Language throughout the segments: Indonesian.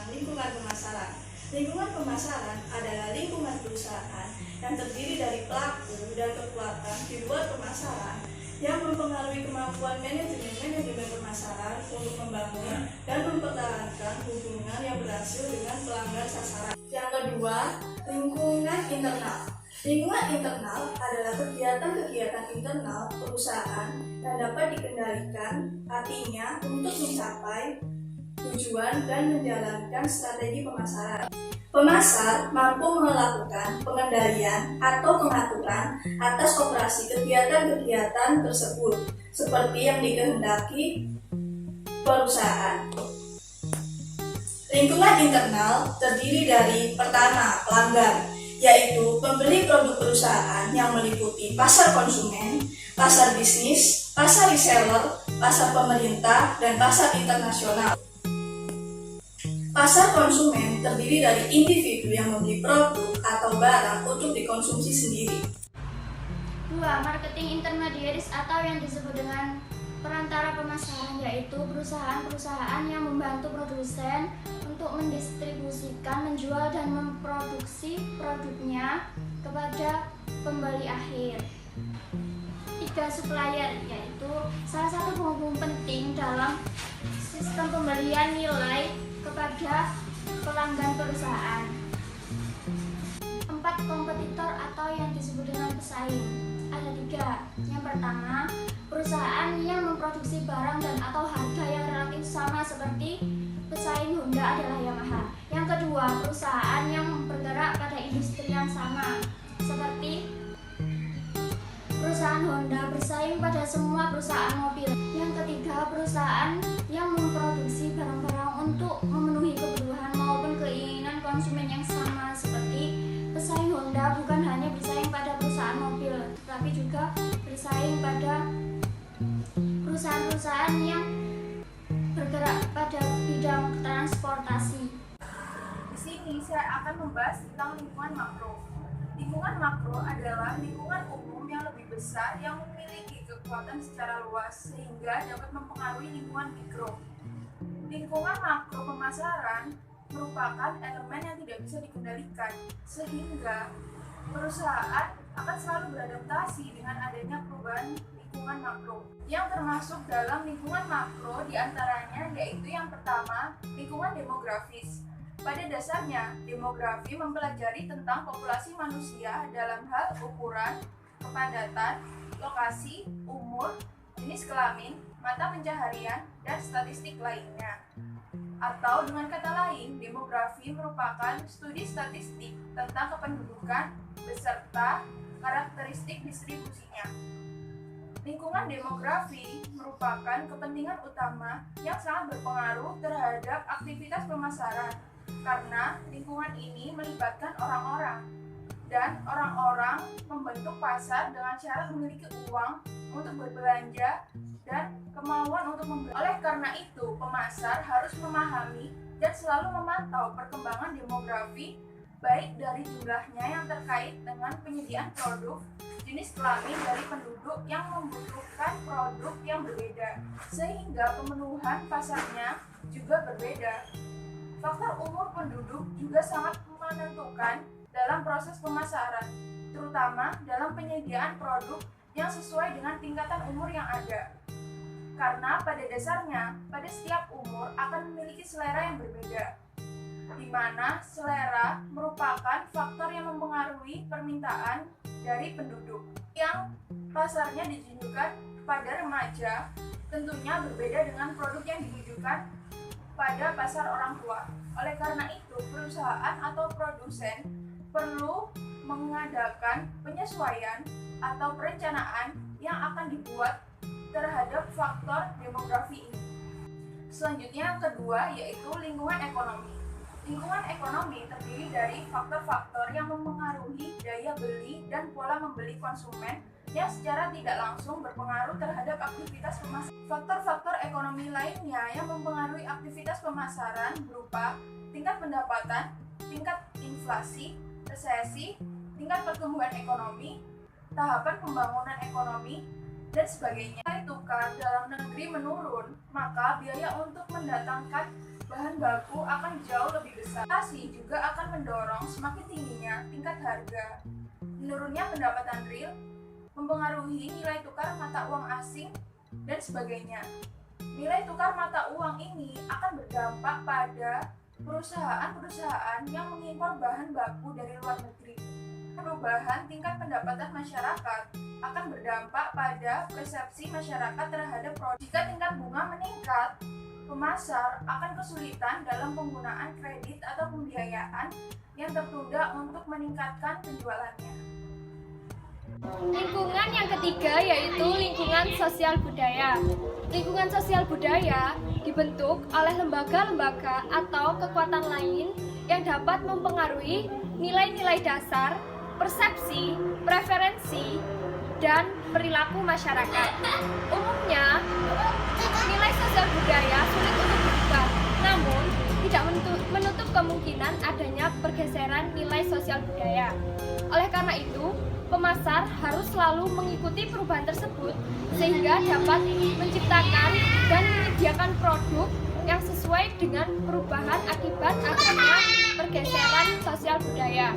tentang lingkungan pemasaran. Lingkungan pemasaran adalah lingkungan perusahaan yang terdiri dari pelaku dan kekuatan di luar pemasaran yang mempengaruhi kemampuan manajemen pemasaran untuk membangun dan mempertahankan hubungan yang berhasil dengan pelanggan sasaran. Yang kedua, lingkungan internal. Lingkungan internal adalah kegiatan-kegiatan internal perusahaan yang dapat dikendalikan, artinya untuk mencapai tujuan dan menjalankan strategi pemasaran. Pemasar mampu melakukan pengendalian atau pengaturan atas operasi kegiatan-kegiatan tersebut, seperti yang dikehendaki perusahaan. Lingkungan internal terdiri dari pertama, pelanggan, yaitu pembeli produk perusahaan yang meliputi pasar konsumen, pasar bisnis, pasar reseller, pasar pemerintah, dan pasar internasional. Pasar konsumen terdiri dari individu yang membeli produk atau barang untuk dikonsumsi sendiri. 2. Marketing intermediaries atau yang disebut dengan perantara pemasaran, yaitu perusahaan-perusahaan yang membantu produsen untuk mendistribusikan, menjual, dan memproduksi produknya kepada pembeli akhir. 3. Supplier, yaitu salah satu penghubung penting dalam sistem pembelian nilai kepada pelanggan perusahaan. 4. Kompetitor atau yang disebut dengan pesaing. Ada 3. Yang pertama, perusahaan yang memproduksi barang dan atau harga yang relatif sama seperti pesaing Honda adalah Yamaha. Yang kedua, perusahaan yang bergerak pada industri yang sama seperti perusahaan Honda bersaing pada semua perusahaan mobil. Yang ketiga, perusahaan yang memproduksi barang-barang untuk memenuhi kebutuhan maupun keinginan konsumen yang sama seperti pesaing Honda bukan hanya bersaing pada perusahaan mobil, tapi juga bersaing pada perusahaan-perusahaan yang bergerak pada bidang transportasi. Di sini saya akan membahas tentang lingkungan makro. Lingkungan makro adalah lingkungan umum yang lebih besar yang memiliki kekuatan secara luas sehingga dapat mempengaruhi lingkungan mikro. Lingkungan makro pemasaran merupakan elemen yang tidak bisa dikendalikan, sehingga perusahaan akan selalu beradaptasi dengan adanya perubahan lingkungan makro. Yang termasuk dalam lingkungan makro diantaranya yaitu yang pertama, lingkungan demografis. Pada dasarnya, demografi mempelajari tentang populasi manusia dalam hal ukuran, kepadatan, lokasi, umur, jenis kelamin, mata pencaharian, dan statistik lainnya. Atau dengan kata lain, demografi merupakan studi statistik tentang kependudukan beserta karakteristik distribusinya. Lingkungan demografi merupakan kepentingan utama yang sangat berpengaruh terhadap aktivitas pemasaran karena lingkungan ini melibatkan orang-orang dan orang-orang membentuk pasar dengan cara memiliki uang untuk berbelanja dan kemauan untuk membeli. Oleh karena itu, pemasar harus memahami dan selalu memantau perkembangan demografi baik dari jumlahnya yang terkait dengan penyediaan produk, jenis kelamin dari penduduk yang membutuhkan produk yang berbeda, sehingga pemenuhan pasarnya juga berbeda. Faktor umur penduduk juga sangat menentukan dalam proses pemasaran, terutama dalam penyediaan produk yang sesuai dengan tingkatan umur yang ada. Karena pada dasarnya, pada setiap umur akan memiliki selera yang berbeda, di mana selera merupakan faktor yang mempengaruhi permintaan dari penduduk. Yang pasarnya ditujukan pada remaja tentunya berbeda dengan produk yang ditujukan pada pasar orang tua. Oleh karena itu, perusahaan atau produsen perlu mengadakan penyesuaian atau perencanaan yang akan dibuat terhadap faktor demografi ini. Selanjutnya yang kedua yaitu lingkungan ekonomi. Lingkungan ekonomi terdiri dari faktor-faktor yang mempengaruhi daya beli dan pola membeli konsumen yang secara tidak langsung berpengaruh terhadap aktivitas pemasaran. Faktor-faktor ekonomi lainnya yang mempengaruhi aktivitas pemasaran berupa tingkat pendapatan, tingkat inflasi, resesi, tingkat pertumbuhan ekonomi, tahapan pembangunan ekonomi, dan sebagainya. Nilai tukar dalam negeri menurun, maka biaya untuk mendatangkan bahan baku akan jauh lebih besar. Inflasi juga akan mendorong semakin tingginya tingkat harga. Menurunnya pendapatan real mempengaruhi nilai tukar mata uang asing dan sebagainya. Nilai tukar mata uang ini akan berdampak pada perusahaan-perusahaan yang mengimpor bahan baku dari luar negeri. Perubahan tingkat pendapatan masyarakat akan berdampak pada persepsi masyarakat terhadap produk. Jika tingkat bunga meningkat, pemasar akan kesulitan dalam penggunaan kredit atau pembiayaan yang tertunda untuk meningkatkan penjualannya. Lingkungan yang ketiga yaitu lingkungan sosial budaya. Lingkungan sosial budaya dibentuk oleh lembaga-lembaga atau kekuatan lain yang dapat mempengaruhi nilai-nilai dasar, persepsi, preferensi, dan perilaku masyarakat. Umumnya, nilai sosial budaya sulit untuk berubah, namun tidak menutup kemungkinan adanya pergeseran nilai sosial budaya. Oleh karena itu, pemasar harus selalu mengikuti perubahan tersebut sehingga dapat menciptakan dan menyediakan produk yang sesuai dengan perubahan akibat adanya pergeseran sosial budaya.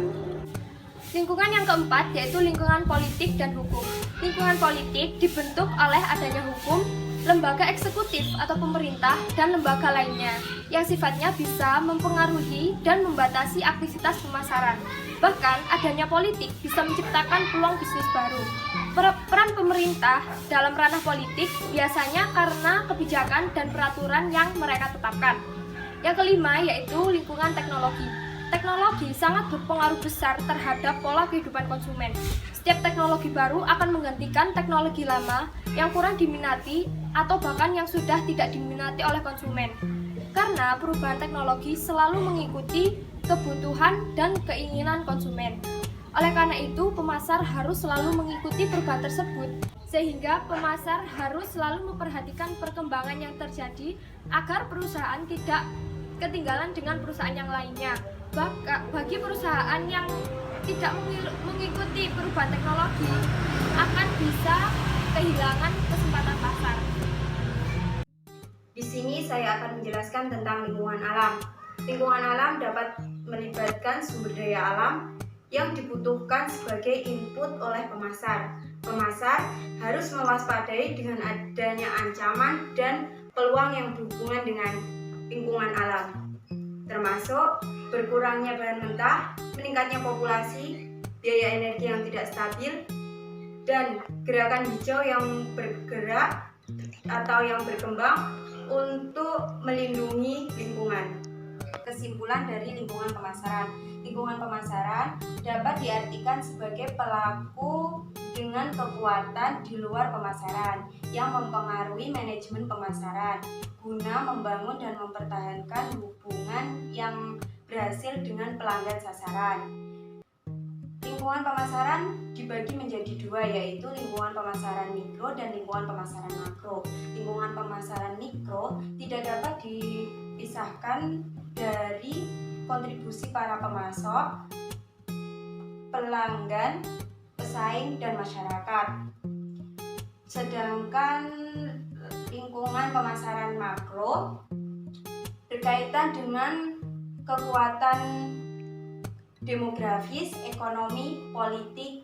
Lingkungan yang keempat yaitu lingkungan politik dan hukum. Lingkungan politik dibentuk oleh adanya hukum, lembaga eksekutif atau pemerintah, dan lembaga lainnya yang sifatnya bisa mempengaruhi dan membatasi aktivitas pemasaran. Bahkan adanya politik bisa menciptakan peluang bisnis baru. Peran pemerintah dalam ranah politik biasanya karena kebijakan dan peraturan yang mereka tetapkan. Yang kelima yaitu lingkungan teknologi. Teknologi sangat berpengaruh besar terhadap pola kehidupan konsumen. Setiap teknologi baru akan menggantikan teknologi lama yang kurang diminati atau bahkan yang sudah tidak diminati oleh konsumen. Karena perubahan teknologi selalu mengikuti kebutuhan dan keinginan konsumen. Oleh karena itu, pemasar harus selalu mengikuti perubahan tersebut, sehingga pemasar harus selalu memperhatikan perkembangan yang terjadi agar perusahaan tidak ketinggalan dengan perusahaan yang lainnya. Bagi perusahaan yang tidak mengikuti perubahan teknologi akan bisa kehilangan kesempatan pasar. Di sini saya akan menjelaskan tentang lingkungan alam. Lingkungan alam dapat melibatkan sumber daya alam yang dibutuhkan sebagai input oleh pemasar. Pemasar harus mewaspadai dengan adanya ancaman dan peluang yang berhubungan dengan lingkungan alam, termasuk berkurangnya bahan mentah, meningkatnya populasi, biaya energi yang tidak stabil, dan gerakan hijau yang bergerak atau yang berkembang untuk melindungi lingkungan. Kesimpulan dari lingkungan pemasaran. Lingkungan pemasaran dapat diartikan sebagai pelaku dengan kekuatan di luar pemasaran yang mempengaruhi manajemen pemasaran guna membangun dan mempertahankan hubungan yang berhasil dengan pelanggan sasaran. Lingkungan pemasaran dibagi menjadi dua, yaitu lingkungan pemasaran mikro dan lingkungan pemasaran makro. Lingkungan pemasaran mikro tidak dapat dipisahkan dari kontribusi para pemasok, pelanggan, pesaing, dan masyarakat. Sedangkan lingkungan pemasaran makro berkaitan dengan kekuatan demografis, ekonomi, politik,